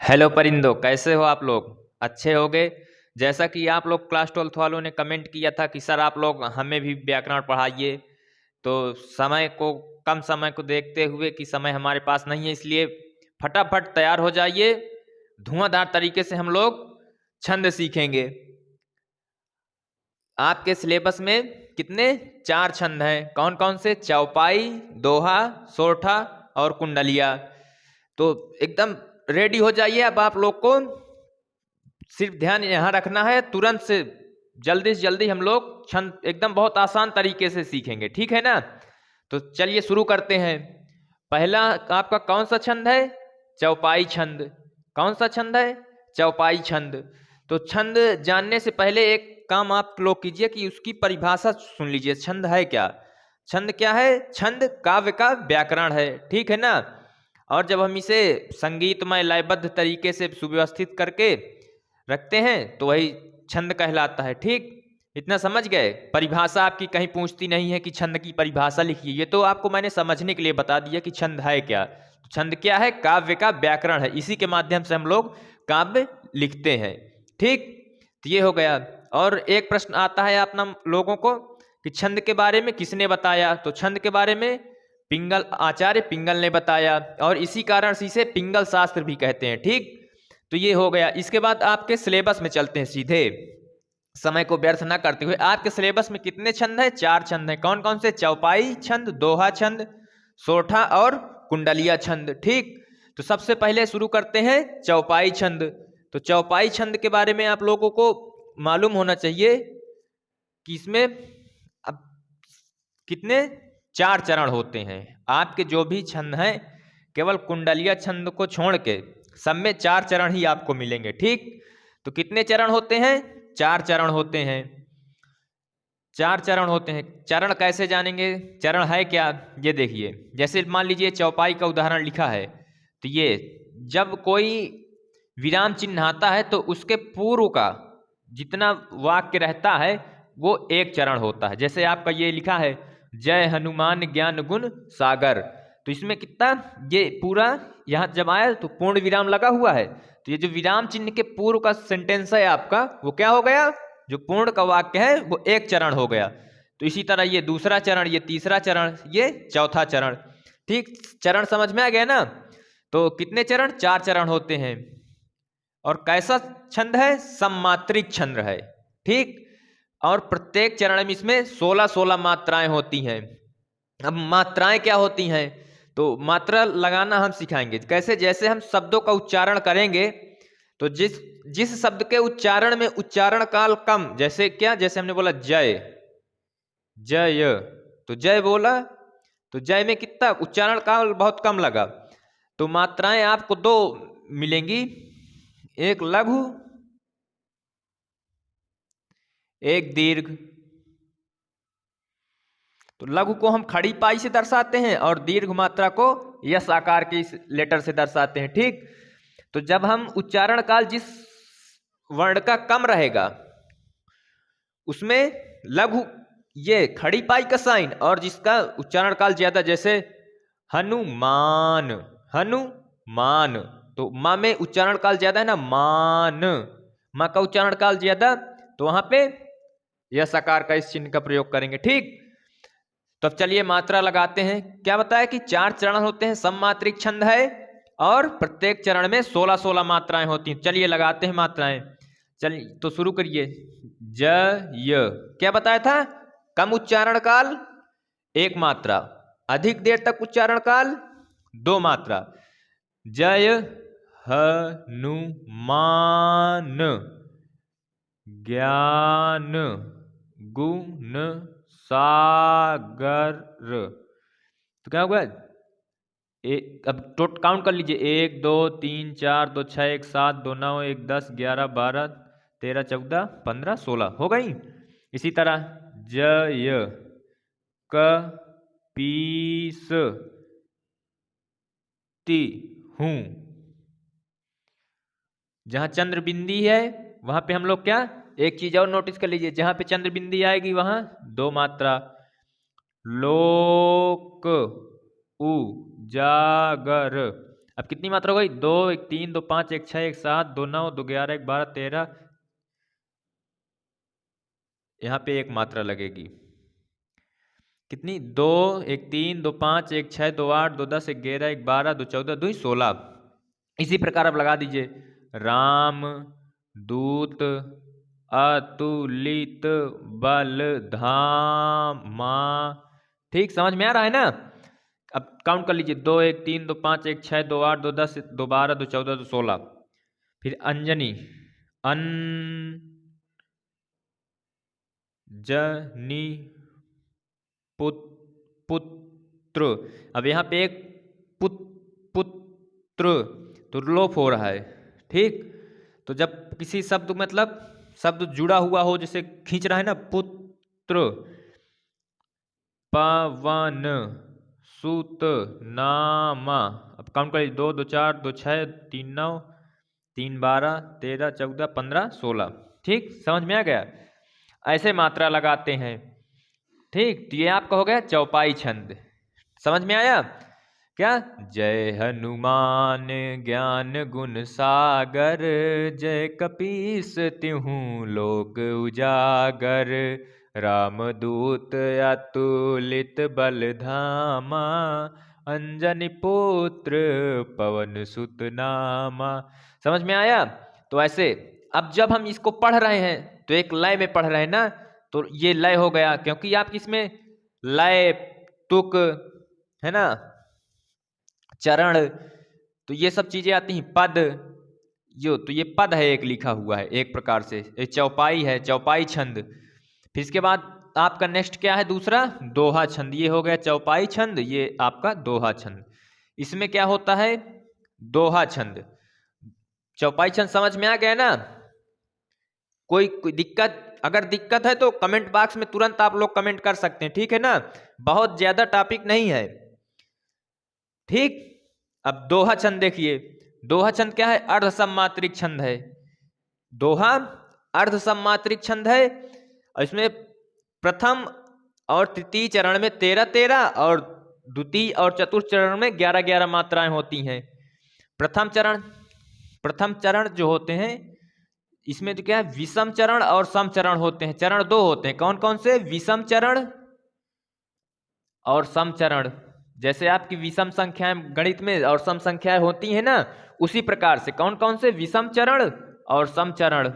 Hello परिंदो, कैसे हो आप लोग? अच्छे होगे। जैसा कि आप लोग क्लास 12th वालों ने कमेंट किया था कि सर आप लोग हमें भी व्याकरण पढ़ाइए, तो कम समय को देखते हुए कि समय हमारे पास नहीं है, इसलिए फटाफट तैयार हो जाइए। धुआंधार तरीके से हम लोग छंद सीखेंगे। आपके सिलेबस में कितने? 4 छंद हैं। कौन कौन से? चौपाई, दोहा, सोरठा और कुंडलिया। तो एकदम रेडी हो जाइए। अब आप लोग को सिर्फ ध्यान यहाँ रखना है, तुरंत से जल्दी हम लोग छंद एकदम बहुत आसान तरीके से सीखेंगे, ठीक है ना? तो चलिए शुरू करते हैं। पहला आपका कौन सा छंद है? चौपाई छंद। कौन सा छंद है? चौपाई छंद। तो छंद जानने से पहले एक काम आप लोग कीजिए कि उसकी परिभाषा सुन लीजिए। छंद है क्या? छंद क्या है? छंद काव्य का व्याकरण है, ठीक है ना? और जब हम इसे संगीतमय लयबद्ध तरीके से सुव्यवस्थित करके रखते हैं तो वही छंद कहलाता है, ठीक? इतना समझ गए? परिभाषा आपकी कहीं पूछती नहीं है कि छंद की परिभाषा लिखिए, ये तो आपको मैंने समझने के लिए बता दिया कि छंद है क्या। छंद क्या है? काव्य का व्याकरण है, इसी के माध्यम से हम लोग काव्य लिखते हैं, ठीक? तो ये हो गया। और एक प्रश्न आता है आप लोगों को कि छंद के बारे में किसने बताया? तो छंद के बारे में पिंगल, आचार्य पिंगल ने बताया, और इसी कारण से इसे पिंगल शास्त्र भी कहते हैं, ठीक? तो ये हो गया। इसके बाद आपके सिलेबस में चलते हैं सीधे, समय को व्यर्थ ना करते हुए। आपके सिलेबस में कितने छंद हैं? 4 छंद हैं। कौन कौन से? चौपाई छंद, दोहा छंद, सोरठा और कुंडलिया छंद, ठीक? तो सबसे पहले शुरू करते हैं चौपाई छंद। तो चौपाई छंद के बारे में आप लोगों को मालूम होना चाहिए कि इसमें अब कितने? 4 चरण होते हैं। आपके जो भी छंद हैं, केवल कुंडलिया छंद को छोड़ के सब में 4 चरण ही आपको मिलेंगे, ठीक? तो कितने चरण होते हैं? 4 चरण होते हैं। 4 चरण होते हैं। चरण कैसे जानेंगे? चरण है क्या, ये देखिए। जैसे मान लीजिए चौपाई का उदाहरण लिखा है, तो ये जब कोई विराम चिन्ह आता है तो उसके पूर्व का जितना वाक्य रहता है वो एक चरण होता है। जैसे आपका ये लिखा है, जय हनुमान ज्ञान गुण सागर, तो इसमें कितना? ये पूरा यहां जब आया तो पूर्ण विराम लगा हुआ है, तो ये जो विराम चिन्ह के पूर्व का सेंटेंस है आपका, वो क्या हो गया? जो पूर्ण का वाक्य है वो एक चरण हो गया। तो इसी तरह ये दूसरा चरण, ये तीसरा चरण, ये चौथा चरण, ठीक? चरण समझ में आ गया ना? तो कितने चरण? 4 चरण होते हैं। और कैसा छंद है? सम्मात्रिक छंद है, ठीक? और प्रत्येक चरण में इसमें 16-16 मात्राएं होती हैं। अब मात्राएं क्या होती हैं? तो मात्रा लगाना हम सिखाएंगे कैसे। जैसे हम शब्दों का उच्चारण करेंगे तो जिस जिस शब्द के उच्चारण में उच्चारण काल कम, जैसे क्या? जैसे हमने बोला जय, जय, तो जय बोला, तो जय में कितना उच्चारण काल बहुत कम लगा। तो मात्राएं आपको 2 मिलेंगी, एक लघु, एक दीर्घ। तो लघु को हम खड़ी पाई से दर्शाते हैं और दीर्घ मात्रा को यस आकार के इस लेटर से दर्शाते हैं, ठीक? तो जब हम उच्चारण काल जिस वर्ण का कम रहेगा उसमें लघु, ये खड़ी पाई का साइन, और जिसका उच्चारण काल ज्यादा, जैसे हनुमान, हनुमान, तो माँ में उच्चारण काल ज्यादा है ना, मान, माँ का उच्चारण काल ज्यादा, तो वहां पे यस आकार का इस चिन्ह का प्रयोग करेंगे, ठीक? तो अब चलिए मात्रा लगाते हैं। क्या बताया कि 4 चरण होते हैं, सम्मात्रिक छंद है, और प्रत्येक चरण में 16-16 मात्राएं होती हैं। चलिए लगाते हैं मात्राएं। चलिए तो शुरू करिए। जय, क्या बताया था? कम उच्चारण काल 1 मात्रा, अधिक देर तक उच्चारण काल 2 मात्रा। जय हनुमान ज्ञान गुण सागर, तो क्या होगा? अब टोट काउंट कर लीजिए, 1 2 3 4 2 6 1 7 2 9 1 10 11 12 13 14 15 16 हो गई। इसी तरह जय कपीस ती हूं, जहां चंद्र बिंदी है वहां पे हम लोग क्या, एक चीज और नोटिस कर लीजिए, जहां पे चंद्र बिंदी आएगी वहां 2 मात्रा। लोक उजागर, अब कितनी मात्रा हो गई? 2 1 3 2 5 1 6 1 7 2 9 2 11 1 12 13, यहाँ पे एक मात्रा लगेगी। कितनी? 2 1 3 2 5 1 6 2 8 2 10 1 11 1 12 2 14 2 16। इसी प्रकार अब लगा दीजिए, राम दूत अतुलित बल धामा। ठीक, समझ में आ रहा है ना? अब काउंट कर लीजिए, 2 1 3 2 5 1 6 2 8 2 10 2 12 2 14 2 16। फिर अंजनी, जनी पुत्र। अब यहाँ पे एक पुत्र तो लोप हो रहा है। ठीक, तो जब किसी शब्द मतलब शब्द जुड़ा हुआ हो, जैसे खींच रहा है ना, पुत्र, पवन सुत नामा। अब काउंट करिए, 2 2 4 2 6 3 9 3 12 13 14 15 16। ठीक, समझ में आ गया? ऐसे मात्रा लगाते हैं। ठीक, तो ये आपका हो गया चौपाई छंद। समझ में आया क्या? जय हनुमान ज्ञान गुण सागर, जय कपीस तिहु लोक उजागर, रामदूत अतुलित बल धामा, अंजनी पुत्र पवन सुत नामा। समझ में आया? तो ऐसे अब जब हम इसको पढ़ रहे हैं तो एक लय में पढ़ रहे हैं ना, तो ये लय हो गया, क्योंकि आप इसमें लय, तुक, है ना, चरण, तो ये सब चीजें आती हैं। पद, यो तो ये पद है, एक लिखा हुआ है एक प्रकार से, एक चौपाई है, चौपाई छंद। फिर इसके बाद आपका नेक्स्ट क्या है? दूसरा दोहा छंद। ये हो गया चौपाई छंद, ये आपका दोहा छंद। इसमें क्या होता है? दोहा छंद, चौपाई छंद। समझ में आ गया ना? कोई दिक्कत? अगर दिक्कत है तो कमेंट बॉक्स में तुरंत आप लोग कमेंट कर सकते हैं, ठीक है ना? बहुत ज्यादा टॉपिक नहीं है। ठीक, अब दोहा छंद देखिए। दोहा छंद क्या है? अर्ध सम्मात्रिक छंद है। दोहा अर्ध सम्मात्रिक छंद है, और इसमें प्रथम और तृतीय चरण में 13 13 और द्वितीय और चतुर्थ चरण में 11 11 मात्राएं होती हैं। प्रथम चरण जो होते हैं, इसमें तो क्या है, विषम चरण और सम चरण होते हैं। चरण दो होते हैं, कौन कौन से? विषम चरण और सम चरण। जैसे आपकी विषम संख्याएं गणित में और सम संख्याएं होती हैं ना, उसी प्रकार से कौन कौन से? विषम चरण और सम चरण।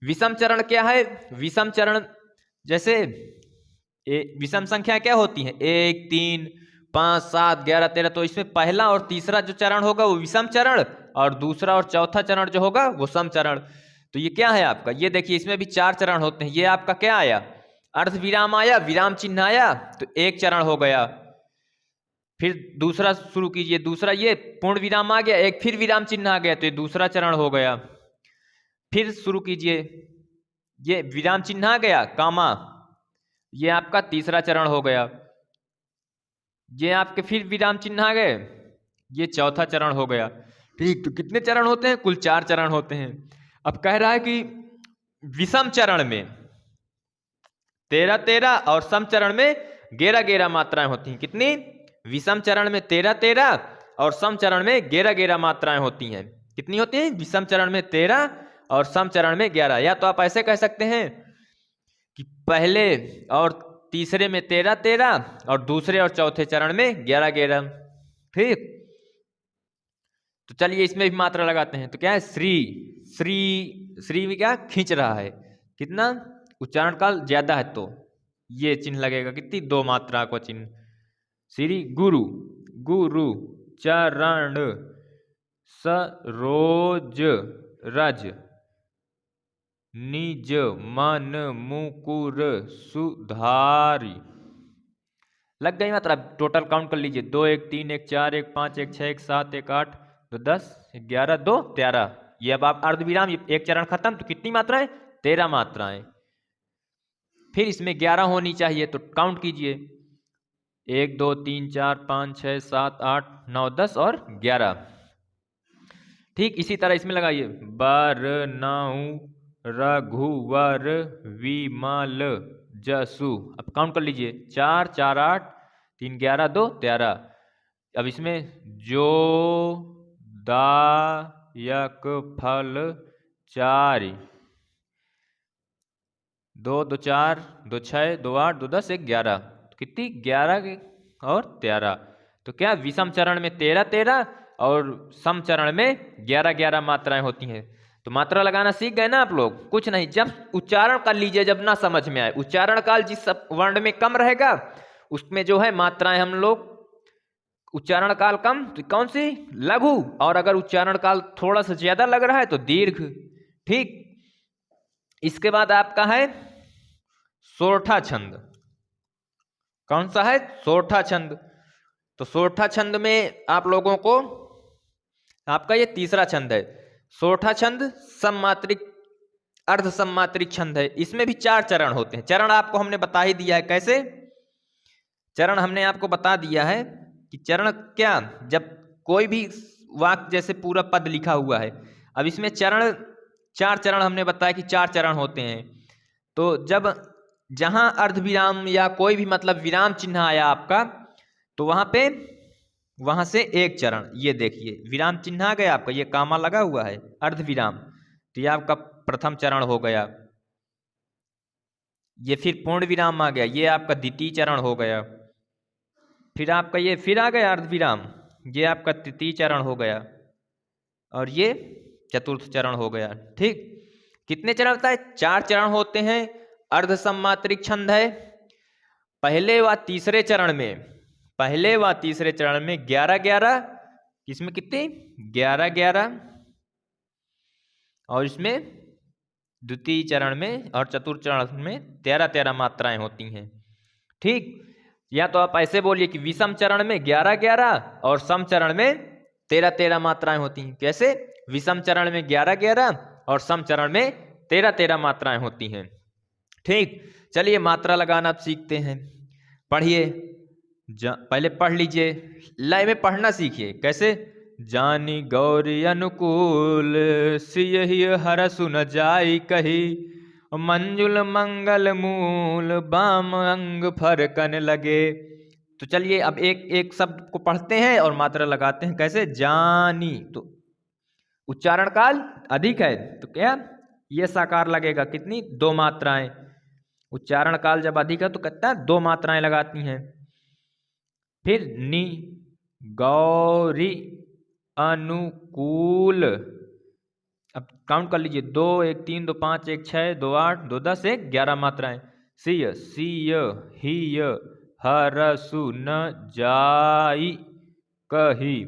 विषम चरण क्या है? विषम चरण जैसे विषम संख्या क्या होती है? 1 3 5 7 11 13। तो इसमें पहला और तीसरा जो चरण होगा वो विषम चरण, और दूसरा और चौथा चरण जो होगा वो सम चरण। तो ये क्या है आपका? ये देखिए, इसमें भी 4 चरण होते हैं। ये आपका क्या आया? अर्ध विराम आया, विराम चिन्ह आया, तो एक चरण हो गया। फिर दूसरा शुरू कीजिए, दूसरा ये पूर्ण विराम आ गया, एक फिर विराम चिन्ह आ गया, तो ये दूसरा चरण हो गया। फिर शुरू कीजिए, ये विराम चिन्ह आ गया, कामा, ये आपका तीसरा चरण हो गया। ये आपके फिर विराम चिन्ह आ गए, ये चौथा चरण हो गया। ठीक, तो कितने चरण होते हैं? कुल 4 चरण होते हैं। अब कह रहा है कि विषम चरण में 13 13 और सम चरण में 11 11 मात्राएं होती हैं। कितनी? विषम चरण में 13 13 और सम चरण में 11 11 मात्राएं होती हैं। कितनी होती हैं? विषम चरण में 13 और सम चरण में 11। या तो आप ऐसे कह सकते हैं कि पहले और तीसरे में 13 13 और दूसरे और चौथे चरण में 11 11। ठीक, तो चलिए इसमें भी मात्रा लगाते हैं। तो क्या है? श्री, श्री, श्री भी क्या खींच रहा है, कितना उच्चारण काल ज्यादा है तो ये चिन्ह लगेगा। कितनी? 2 मात्रा को चिन्ह। श्री, गुरु, गुरु, चरण, सरोज रज, निज मन मुकुर सुधारी। लग गई मात्रा? टोटल काउंट कर लीजिए, 2 1 3 1 4 1 5 1 6 1 7 1 8 2 10 11 2 13। ये अब आप अर्धविराम, एक चरण खत्म, तो कितनी मात्राएं? 13 मात्राएं। फिर इसमें 11 होनी चाहिए, तो काउंट कीजिए, 1 2 3 4 5 6 7 8 9 10 और 11। ठीक, इसी तरह इसमें लगाइए, बरनऊ रघुवर विमल जसु। अब काउंट कर लीजिए, 4 4 8 3 11 2 13। अब इसमें जो दायक फल चारि, 2 2 4 2 6 2 8 2 10 1 11, कितनी 11 और 13। तो क्या विषम चरण में 13 13 और सम चरण में 11 11 मात्राएं होती हैं। तो मात्रा लगाना सीख गए ना आप लोग। कुछ नहीं, जब उच्चारण कर लीजिए, जब ना समझ में आए, उच्चारण काल जिस वर्ण में कम रहेगा उसमें जो है मात्राएं हम लोग, उच्चारण काल कम तो कौन सी, लघु, और अगर उच्चारण काल थोड़ा सा ज्यादा लग रहा है तो दीर्घ। ठीक, इसके बाद आपका है सोरठा छंद। कौन सा है, सोरठा छंद। तो सोरठा छंद में आप लोगों को, आपका ये तीसरा छंद है। सोरठा छंद सममात्रिक अर्ध सममात्रिक छंद है। इसमें भी 4 चरण होते हैं। चरण आपको हमने बता ही दिया है, कैसे चरण हमने आपको बता दिया है कि चरण क्या, जब कोई भी वाक्य जैसे पूरा पद लिखा हुआ है, अब इसमें चरण 4 चरण हमने बताया कि 4 चरण होते हैं। तो जब जहां अर्ध विराम या कोई भी मतलब विराम चिन्ह आया आपका, तो वहां से एक चरण, ये देखिए विराम चिन्ह आ गया आपका, ये कामा लगा हुआ है अर्ध विराम, तो ये आपका प्रथम चरण हो गया। ये फिर पूर्ण विराम आ गया, ये आपका द्वितीय चरण हो गया। फिर आपका ये फिर आ गया अर्ध विराम, ये आपका तृतीय चरण हो गया, और ये चतुर्थ चरण हो गया। ठीक, कितने चरण होता है, 4 चरण होते हैं। अर्ध सममात्रिक छंद है। पहले व तीसरे चरण में 11 11, इसमें कितनी 11 11, और इसमें द्वितीय चरण में और चतुर्थ चरण में 13 13 मात्राएं होती हैं। ठीक, या तो आप ऐसे बोलिए कि विषम चरण में 11 11 और सम चरण में 13 13 मात्राएं होती हैं। कैसे, विषम चरण में 11 11 और सम चरण में 13 13 मात्राएं होती हैं। ठीक, चलिए मात्रा लगाना अब सीखते हैं। पढ़िए, पहले पढ़ लीजिए, लय में पढ़ना सीखिए। कैसे, जानी गौरी अनुकूल सियहि हरसु न जाई कही, मंजुल मंगल मूल बाम अंग फरकन लगे। तो चलिए अब एक एक शब्द को पढ़ते हैं और मात्रा लगाते हैं। कैसे, जानी, तो उच्चारण काल अधिक है तो क्या ये साकार लगेगा, कितनी 2 मात्राएं। उच्चारण काल जब अधिक है तो कितना 2 मात्राएं लगाती हैं। फिर नी गौरी अनुकूल, अब काउंट कर लीजिए, 2 1 3 2 5 1 6 2 8 2 10 1 11 मात्राएं। सिय सिय हिय हरसु न जाई कही,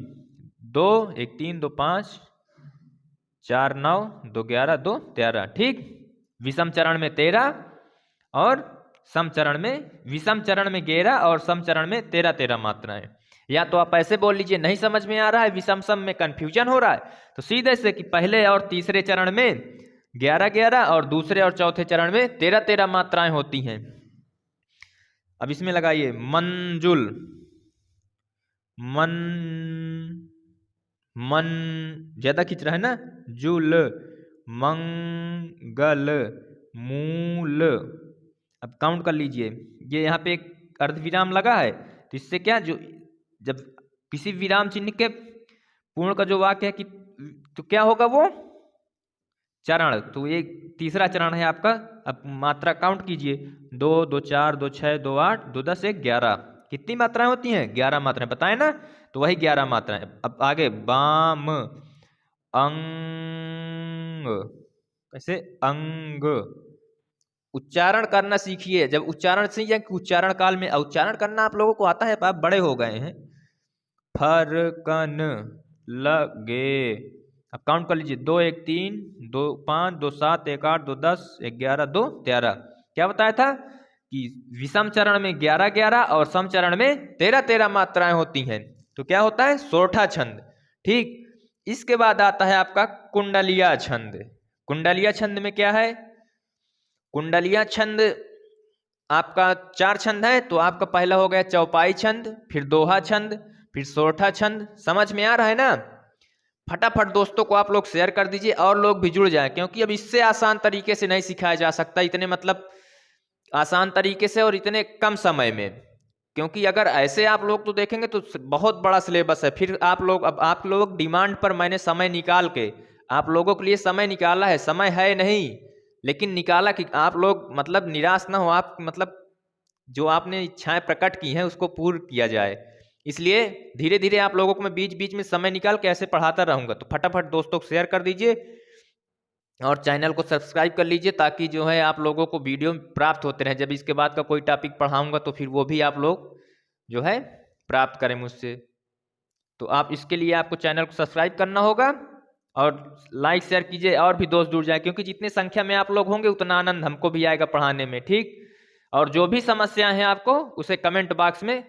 2 1 3 2 5 4 9 2 11 2 13। ठीक, विषम चरण में 13 और सम चरण में, विषम चरण में 11 और सम चरण में 13 13 मात्राएं। या तो आप ऐसे बोल लीजिए, नहीं समझ में आ रहा है, विषम सम में कंफ्यूजन हो रहा है, तो सीधे से कि पहले और तीसरे चरण में 11 11 और दूसरे और चौथे चरण में 13 13 मात्राएं होती हैं। अब इसमें लगाइए मंजुल, मन ज्यादा खींच रहा है ना, जुल मंगल मूल। अब काउंट कर लीजिए, ये यहाँ पे एक अर्धविराम लगा है, तो इससे क्या, जो जब किसी विराम चिन्ह के पूर्ण का जो वाक्य है कि, तो क्या होगा वो चरण, तो ये तीसरा चरण है आपका। अब मात्रा काउंट कीजिए, 2 2 4 2 6 2 8 2 10 1 11, कितनी मात्राएं होती हैं, 11 मात्राएं, बताए ना, तो वही 11 मात्राएं। अब आगे बाम अंग, कैसे, अंग, उच्चारण करना सीखिए। जब उच्चारण सीखिए कि उच्चारण काल में उच्चारण करना आप लोगों को आता है, आप बड़े हो गए हैं। फरकन लगे, अब काउंट कर लीजिए, 2 1 3 2 5 2 7 1 8 2 10 1 11 2 13। क्या बताया था कि विषम चरण में 11 11 और सम चरण में 13 13 मात्राएं होती हैं, तो क्या होता है, सोरठा छंद। ठीक, इसके बाद आता है आपका कुंडलिया छंद। कुंडलिया छंद में क्या है, कुंडलिया छंद आपका 4 छंद है। तो आपका पहला हो गया चौपाई छंद, फिर दोहा छंद, फिर सोरठा छंद। समझ में आ रहा है ना, फटाफट दोस्तों को आप लोग शेयर कर दीजिए और लोग भी जुड़ जाएं, क्योंकि अब इससे आसान तरीके से नहीं सिखाया जा सकता, इतने मतलब आसान तरीके से और इतने कम समय में। क्योंकि अगर ऐसे आप लोग तो देखेंगे तो बहुत बड़ा सिलेबस है। फिर आप लोग, अब आप लोग डिमांड पर मैंने समय निकाल के आप लोगों के लिए समय निकाला है, समय है नहीं लेकिन निकाला कि आप लोग मतलब निराश ना हो, आप मतलब जो आपने इच्छाएं प्रकट की हैं उसको पूर्ण किया जाए। इसलिए धीरे धीरे आप लोगों को मैं बीच बीच में समय निकाल के ऐसे पढ़ाता रहूंगा। तो फटाफट दोस्तों को शेयर कर दीजिए और चैनल को सब्सक्राइब कर लीजिए ताकि जो है आप लोगों को वीडियो प्राप्त होते रहे। जब इसके बाद का कोई टॉपिक पढ़ाऊंगा तो फिर वो भी आप लोग जो है प्राप्त करें मुझसे। तो आप इसके लिए आपको चैनल को सब्सक्राइब करना होगा और लाइक शेयर कीजिए और भी दोस्त जुड़ जाए, क्योंकि जितनी संख्या में आप लोग होंगे उतना आनंद हमको भी आएगा पढ़ाने में। ठीक, और जो भी समस्या है आपको उसे कमेंट बॉक्स में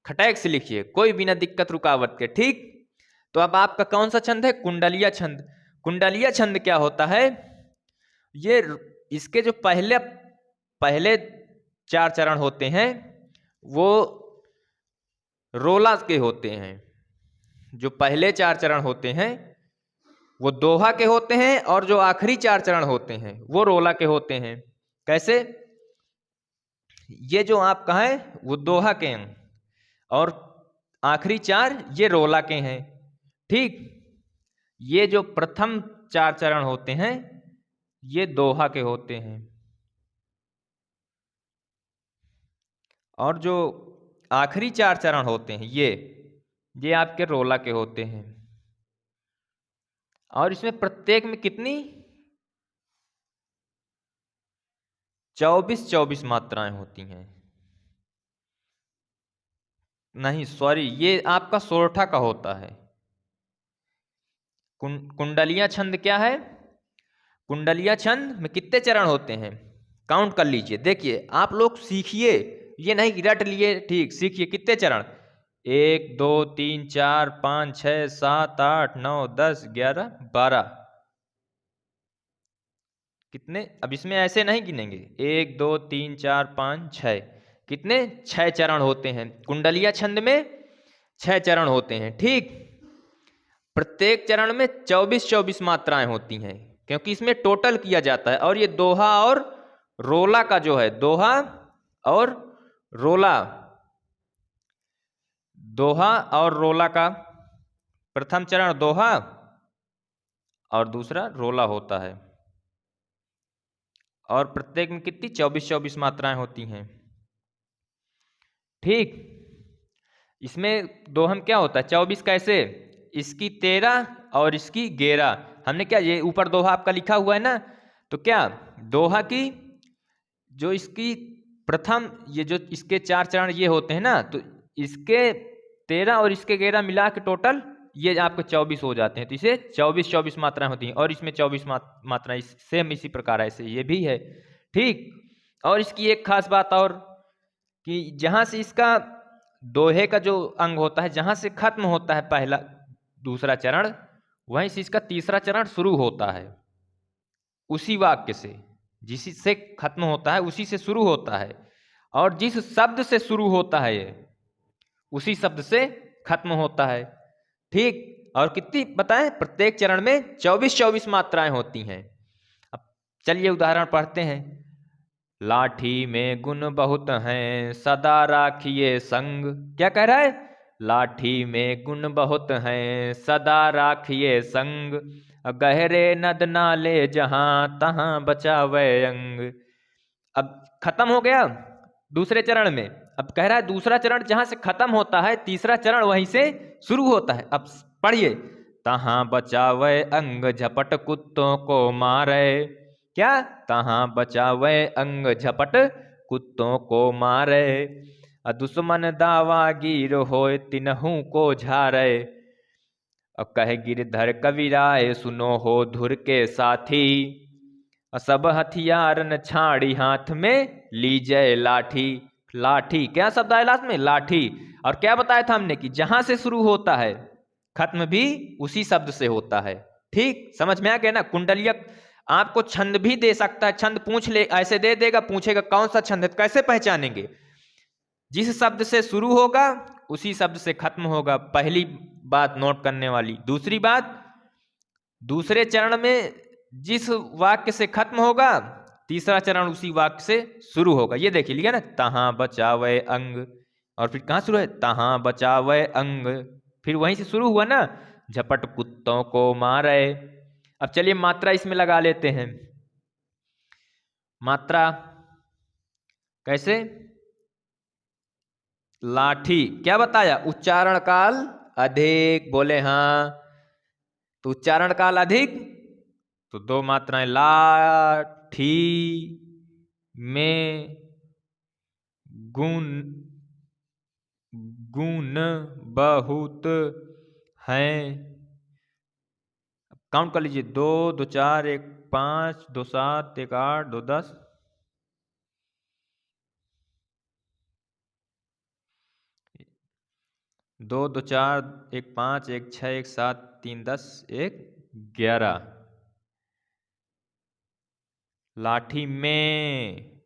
खटैक से लिखिए, कोई बिना दिक्कत रुकावट के। ठीक, तो अब आपका कौन सा छंद है? कुंडलिया छंद। कुंडलिया छंद क्या होता है? ये इसके जो पहले पहले 4 चरण होते हैं वो रोला के होते हैं। जो पहले 4 चरण होते हैं वो दोहा के होते हैं और जो आखिरी 4 चरण होते हैं वो रोला के होते हैं। कैसे? ये जो आपका है वो दोहा के हैं और आखिरी 4 ये रोला के हैं। ठीक, ये जो प्रथम 4 चरण होते हैं ये दोहा के होते हैं और जो आखिरी 4 चरण होते हैं ये आपके रोला के होते हैं। और इसमें प्रत्येक में कितनी 24 मात्राएं होती हैं। नहीं सॉरी, ये आपका सोरठा का होता है। कुंडलिया छंद क्या है? कुंडलिया छंद में कितने चरण होते हैं काउंट कर लीजिए। देखिए आप लोग सीखिए, ये नहीं कि रट लिए। ठीक, सीखिए कितने चरण? 1 2 3 4 5 6 7 8 9 10 11 12। कितने? अब इसमें ऐसे नहीं गिनेंगे। 1 2 3 4 5 6, कितने? 6 चरण होते हैं कुंडलिया छंद में। 6 चरण होते हैं। ठीक, प्रत्येक चरण में 24 मात्राएं होती हैं क्योंकि इसमें टोटल किया जाता है। और ये दोहा और रोला का जो है, दोहा और रोला, दोहा और रोला का प्रथम चरण दोहा और दूसरा रोला होता है। और प्रत्येक में कितनी 24 मात्राएं होती हैं। ठीक, इसमें दोहम क्या होता है? 24 कैसे? इसकी 13 और इसकी 11। हमने क्या, ये ऊपर दोहा आपका लिखा हुआ है ना, तो क्या दोहा की जो इसकी प्रथम, ये जो इसके 4 चरण ये होते हैं ना, तो इसके 13 और इसके 11 मिला के टोटल ये आपके 24 हो जाते हैं। तो इसे 24 मात्राएं होती हैं और इसमें 24 मात्राएं सेम इसी प्रकार ऐसे ये भी है। ठीक, और इसकी एक खास बात और कि जहां से इसका दोहे का जो अंग होता है, जहां से खत्म होता है पहला दूसरा चरण, वहीं से इसका तीसरा चरण शुरू होता है। उसी वाक्य से, जिससे खत्म होता है उसी से शुरू होता है और जिस शब्द से शुरू होता है ये उसी शब्द से खत्म होता है। ठीक, और कितनी बताएं? प्रत्येक चरण में 24 मात्राएं होती हैं। अब चलिए उदाहरण पढ़ते हैं। लाठी में गुण बहुत हैं सदा राखिए संग। क्या कह रहा है? लाठी में गुण बहुत हैं सदा राखिए संग, गहरे नद नाले जहां तहां बचावे अंग। अब खत्म हो गया दूसरे चरण में। अब कह रहा है दूसरा चरण जहां से खत्म होता है तीसरा चरण वहीं से शुरू होता है। अब पढ़िए, तहां बचावे अंग झपट कुत्तों को मारे। क्या? तहां बचावे अंग झपट कुत्तों को मारे, दुश्मन दावागीर होए तिनहू को झारे। और कहे गिरधर कविराय सुनो हो धुर के साथी, सब हथियार न छाड़ी हाथ में लीजय लाठी। लाठी क्या शब्द आया लास्ट में? लाठी। और क्या बताया था हमने कि जहां से शुरू होता है खत्म भी उसी शब्द से होता है। ठीक, समझ में आ गया ना? कुंडलिया आपको छंद भी दे सकता है, छंद पूछ ले, ऐसे दे देगा, पूछेगा कौन सा छंद है, कैसे पहचानेंगे? जिस शब्द से शुरू होगा उसी शब्द से खत्म होगा। पहली बात नोट करने वाली। दूसरी बात, दूसरे चरण में जिस वाक्य से खत्म होगा तीसरा चरण उसी वाक्य से शुरू होगा। ये देखिए, लिया ना, तहां बचावे अंग, और फिर कहाँ शुरू है, तहाँ बचावे अंग, फिर वहीं से शुरू हुआ ना, झपट कुत्तों को मारे। अब चलिए मात्रा इसमें लगा लेते हैं। मात्रा कैसे, लाठी, क्या बताया, उच्चारण काल अधिक, बोले हाँ, तो उच्चारण काल अधिक, तो दो मात्राएं, लाठी में गुण गुण बहुत हैं। काउंट कर लीजिए, 2 2 4 1 5 2 7 1 8 2 10, 2 2 4 1 5 1 6 1 7 3 10 1 11। लाठी में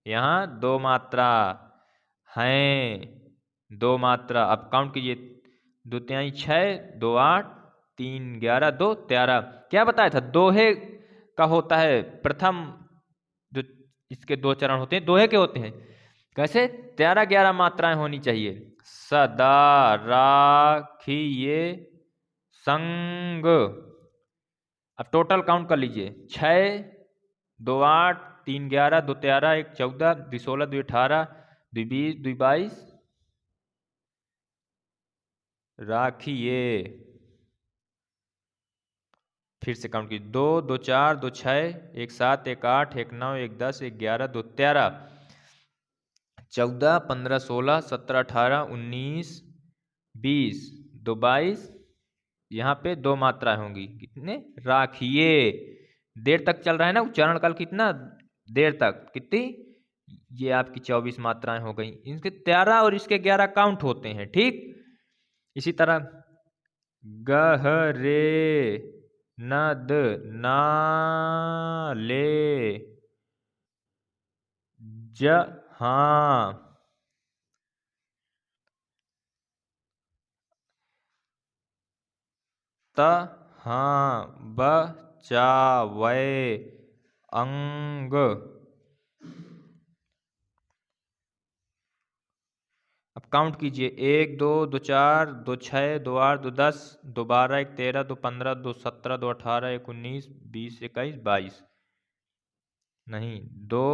यहाँ दो मात्रा हैं, दो मात्रा। अब काउंट कीजिए, 2 तिहाई 6 2 8 3 11 2 13। क्या बताया था, दोहे का होता है प्रथम, जो इसके दो चरण होते हैं दोहे के होते हैं, कैसे 13 11 मात्राएं होनी चाहिए। सदा राखिए संग। अब टोटल काउंट कर लीजिए, 6 2 8 3 11 2 13 1 14 2 16 2 18 2 20 2 22, राखिए। फिर से काउंट कीजिए, 2 2 4 2 6 1 7 1 8 1 9 1 10 1 11 2 13 14 15 16 17 18 19 20 2 22, यहाँ पे दो मात्राएं होंगी, कितने, राखिए। देर तक चल रहा है ना उच्चारण काल, कितना देर तक, कितनी, ये आपकी 24 मात्राएं हो गई। इनके 13 और इसके 11 काउंट होते हैं, ठीक। इसी तरह गहरे नद नाले जहां, तहां बचावे अंग। अब काउंट कीजिए, 1 2 2 4 2 6 2 8 2 10 2 12 1 13 2 15 2 17 2 18 1 19 20 21 22, नहीं, 2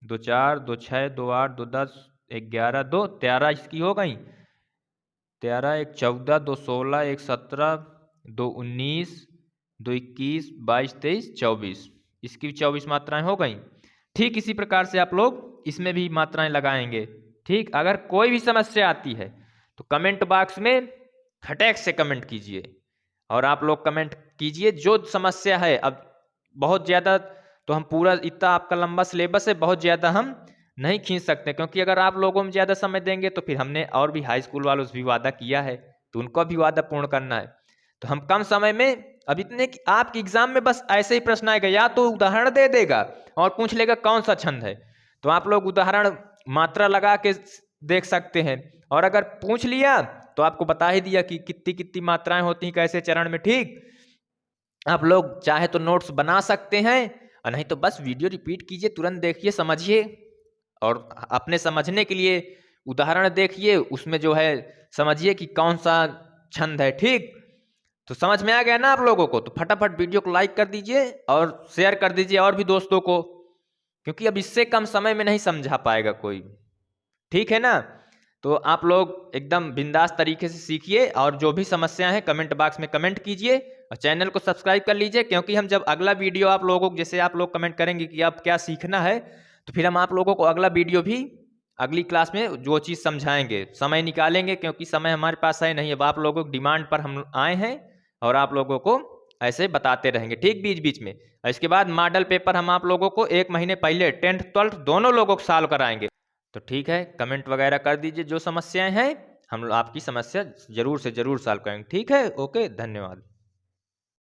2 4 2 6 2 8 2 10 1 11 2 13 इसकी हो गई, 13 1 14 2 16 1 17 2 19 2 21 22 23 24, इसकी 24 मात्राएं हो गई। ठीक इसी प्रकार से आप लोग इसमें भी मात्राएं लगाएंगे, ठीक। अगर कोई भी समस्या आती है तो कमेंट बॉक्स में खटैक से कमेंट कीजिए, और आप लोग कमेंट कीजिए जो समस्या है। अब बहुत ज़्यादा तो हम पूरा इतना आपका लंबा सिलेबस है, बहुत ज़्यादा हम नहीं खींच सकते, क्योंकि अगर आप लोगों में ज़्यादा समय देंगे तो फिर हमने और भी हाई स्कूल वालों से भी वादा किया है, तो उनको भी वादा पूर्ण करना है। तो हम कम समय में, अब इतने कि आपके एग्जाम में बस ऐसे ही प्रश्न आएगा, या तो उदाहरण दे देगा और पूछ लेगा कौन सा छंद है, तो आप लोग उदाहरण मात्रा लगा के देख सकते हैं, और अगर पूछ लिया तो आपको बता ही दिया कि कितनी कितनी मात्राएं होती हैं कैसे चरण में, ठीक। आप लोग चाहे तो नोट्स बना सकते हैं, और नहीं तो बस वीडियो रिपीट कीजिए, तुरंत देखिए समझिए, और अपने समझने के लिए उदाहरण देखिए, उसमें जो है समझिए कि कौन सा छंद है, ठीक। तो समझ में आ गया ना आप लोगों को, तो फटाफट वीडियो को लाइक कर दीजिए और शेयर कर दीजिए और भी दोस्तों को, क्योंकि अब इससे कम समय में नहीं समझा पाएगा कोई, ठीक है ना। तो आप लोग एकदम बिंदास तरीके से सीखिए, और जो भी समस्या है कमेंट बॉक्स में कमेंट कीजिए, और चैनल को सब्सक्राइब कर लीजिए, क्योंकि हम जब अगला वीडियो आप लोगों को, जैसे आप लोग कमेंट करेंगे कि आप क्या सीखना है, तो फिर हम आप लोगों को अगला वीडियो भी अगली क्लास में जो चीज़ समझाएंगे, समय निकालेंगे, क्योंकि समय हमारे पास है नहीं, अब आप लोगों की डिमांड पर हम आए हैं, और आप लोगों को ऐसे बताते रहेंगे, ठीक, बीच बीच में। इसके बाद मॉडल पेपर हम आप लोगों को 1 महीने पहले 10th 12th दोनों लोगों को सॉल्व कराएंगे। तो ठीक है, कमेंट वगैरह कर दीजिए जो समस्याएं हैं, हम आपकी समस्या जरूर से जरूर सॉल्व करेंगे, ठीक है। ओके, धन्यवाद।